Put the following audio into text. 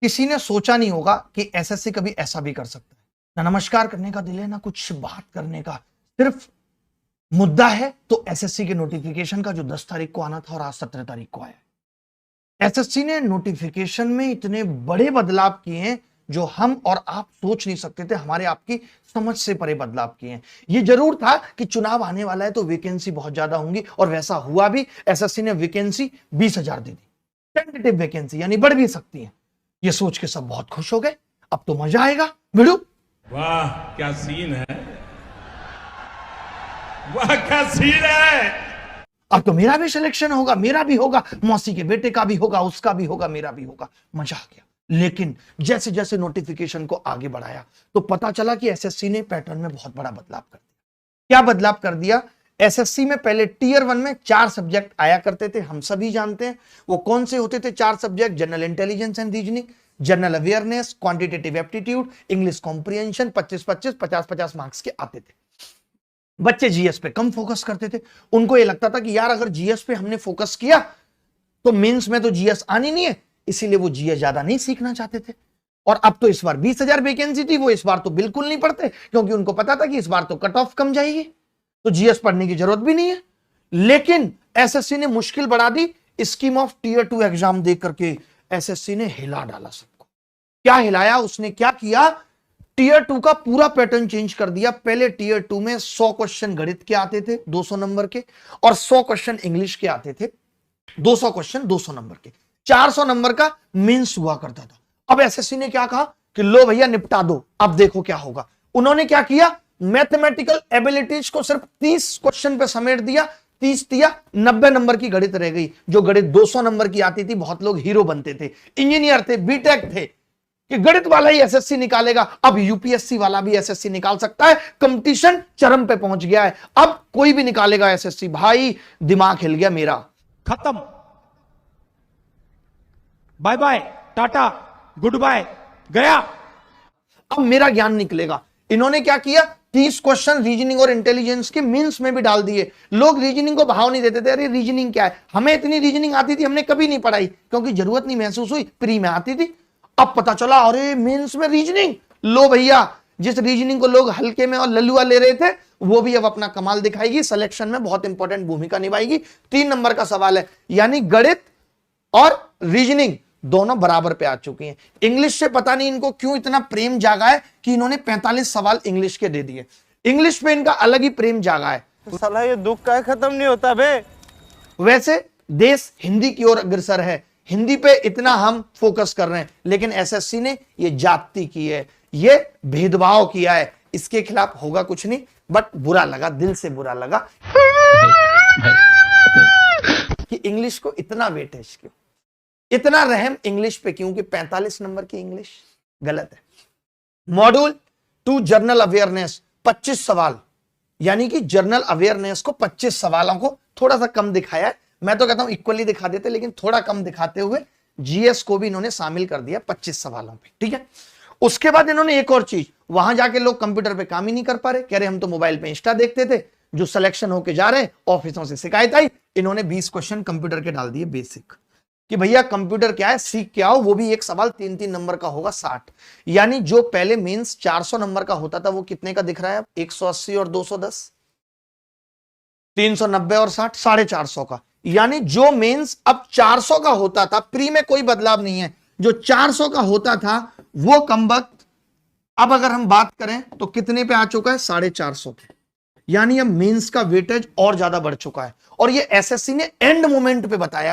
किसी ने सोचा नहीं होगा कि एसएससी कभी ऐसा भी कर सकता है। ना नमस्कार करने का दिल है, ना कुछ बात करने का, सिर्फ मुद्दा है तो एसएससी के नोटिफिकेशन का जो 10 तारीख को आना था और आज 17 तारीख को आया। एसएससी ने नोटिफिकेशन में इतने बड़े बदलाव किए हैं जो हम और आप सोच नहीं सकते थे, हमारे आपकी समझ से परे बदलाव किए हैं। ये जरूर था कि चुनाव आने वाला है तो वैकेंसी बहुत ज्यादा होंगी, और वैसा हुआ भी। एसएससी ने वैकेंसी 20,000 दे दी, टेंटेटिव वैकेंसी, यानी बढ़ भी सकती है। ये सोच के सब बहुत खुश हो गए। अब तो मजा आएगा। भिड़ू, वाह क्या सीन है, वाह क्या सीन है। अब तो मेरा भी सिलेक्शन होगा, मेरा भी होगा, मौसी के बेटे का भी होगा, उसका भी होगा, मेरा भी होगा। मजा आ गया। लेकिन जैसे जैसे नोटिफिकेशन को आगे बढ़ाया तो पता चला कि एसएससी ने पैटर्न में बहुत बड़ा बदलाव कर दिया। क्या बदलाव कर दिया? एसएससी में पहले टियर 1 में 4 सब्जेक्ट आया करते थे, हम सभी जानते हैं। वो कौन से होते थे 4 subject? General intelligence and reasoning, general awareness, quantitative aptitude, English comprehension. 25-25, 50-50 marks के आते थे। बच्चे जीएस पे कम फोकस करते थे। उनको ये लगता था कि यार अगर जीएस पे हमने फोकस किया तो मेंस में तो जीएस आनी नहीं है, इसीलिए वो जीएस ज्यादा नहीं सीखना चाहते थे। और अब तो इस बार 20,000 वैकेंसी थी, वो इस बार तो बिल्कुल नहीं पढ़ते, क्योंकि उनको पता था कि इस बार तो कट ऑफ कम जाएगी, तो जीएस पढ़ने की जरूरत भी नहीं है। लेकिन एसएससी ने मुश्किल बढ़ा दी। स्कीम ऑफ टियर 2 एग्जाम दे करके एसएससी ने हिला डाला सबको। क्या हिलाया उसने? क्या किया? टियर 2 का पूरा पैटर्न चेंज कर दिया। पहले टियर 2 में 100 क्वेश्चन गणित के आते थे 200 नंबर के, और 100 क्वेश्चन इंग्लिश के आते थे 200 क्वेश्चन 200 नंबर के। 400 नंबर का मेंस हुआ करता था। अब एसएससी ने क्या कहा कि लो भैया निपटा दो, अब देखो क्या होगा। उन्होंने क्या किया? मैथमेटिकल एबिलिटीज को सिर्फ 30 क्वेश्चन पे समेट दिया। 30 दिया, 90 नंबर की गणित रह गई। जो गणित 200 नंबर की आती थी, बहुत लोग हीरो बनते थे, इंजीनियर थे, बीटेक थे, कि गणित वाला ही एसएससी निकालेगा। अब यूपीएससी वाला भी एसएससी निकाल सकता है। कंपटीशन चरम पे पहुंच गया है। अब कोई भी निकालेगा एसएससी। भाई दिमाग हिल गया मेरा। खत्म, bye bye, tata, good bye, गया। अब मेरा ज्ञान निकलेगा। इन्होंने क्या किया? 30 क्वेश्चन रीजनिंग और इंटेलिजेंस के मीन्स में भी डाल दिए। लोग रीजनिंग को भाव नहीं देते थे। अरे रीजनिंग क्या है, हमें इतनी रीजनिंग आती थी, हमने कभी नहीं पढ़ाई, क्योंकि जरूरत नहीं महसूस हुई, प्री में आती थी। अब पता चला अरे मेंस में रीजनिंग। लो भैया, जिस रीजनिंग को लोग हल्के में और लल्लुआ ले रहे थे, वो भी अब अपना कमाल दिखाएगी, सिलेक्शन में बहुत इंपॉर्टेंट भूमिका निभाएगी। 3 नंबर का सवाल है, यानी गणित और रीजनिंग दोनों बराबर पे आ चुकी हैं। इंग्लिश से पता नहीं इनको क्यों इतना प्रेम जागा है कि इन्होंने 45 सवाल इंग्लिश के दे दिए। इंग्लिश पे इनका अलग ही प्रेम जागा है। तो साला ये दुख का खत्म नहीं होता बे। वैसे देश हिंदी की ओर अग्रसर है, हिंदी पे इतना हम फोकस कर रहे हैं, लेकिन एसएससी ने ये जाति की है, ये भेदभाव किया है। इसके खिलाफ होगा कुछ नहीं, बट बुरा लगा, दिल से बुरा लगा कि इंग्लिश को इतना वेटेज क्यों, इतना रहम इंग्लिश पे क्यों कि 45 नंबर की इंग्लिश गलत है। मॉड्यूल 2 जनरल अवेयरनेस 25 सवाल, यानी कि जनरल अवेयरनेस को 25 सवालों को थोड़ा सा कम दिखाया है। मैं तो कहता हूं इक्वली दिखा देते, लेकिन थोड़ा कम दिखाते हुए जीएस को भी इन्होंने शामिल कर दिया 25 सवालों पे। ठीक है। उसके बाद इन्होंने एक और चीज, वहां जाके लोग कंप्यूटर पे काम ही नहीं कर पा रहे, कह रहे हम तो मोबाइल पे इंस्टा देखते थे। जो सिलेक्शन होके जा रहे हैं, ऑफिसों से शिकायत आई, इन्होंने 20 क्वेश्चन कंप्यूटर के डाल दिए बेसिक, कि भैया कंप्यूटर क्या है सीख के आओ। वो भी एक सवाल 3-3 नंबर का होगा 60, यानी जो पहले मेंस 400 नंबर का होता था वो कितने का दिख रहा है? 180 और 210, 390 और 60, 450 का। यानी जो मेंस अब 400 का होता था, प्री में कोई बदलाव नहीं है, जो 400 का होता था वो कमबख्त अब अगर हम बात करें तो कितने पे आ चुका है? 450 पे। यानी अब मेंस का वेटेज और ज्यादा बढ़ चुका है। और ये एसएससी ने एंड मोमेंट पे बताया।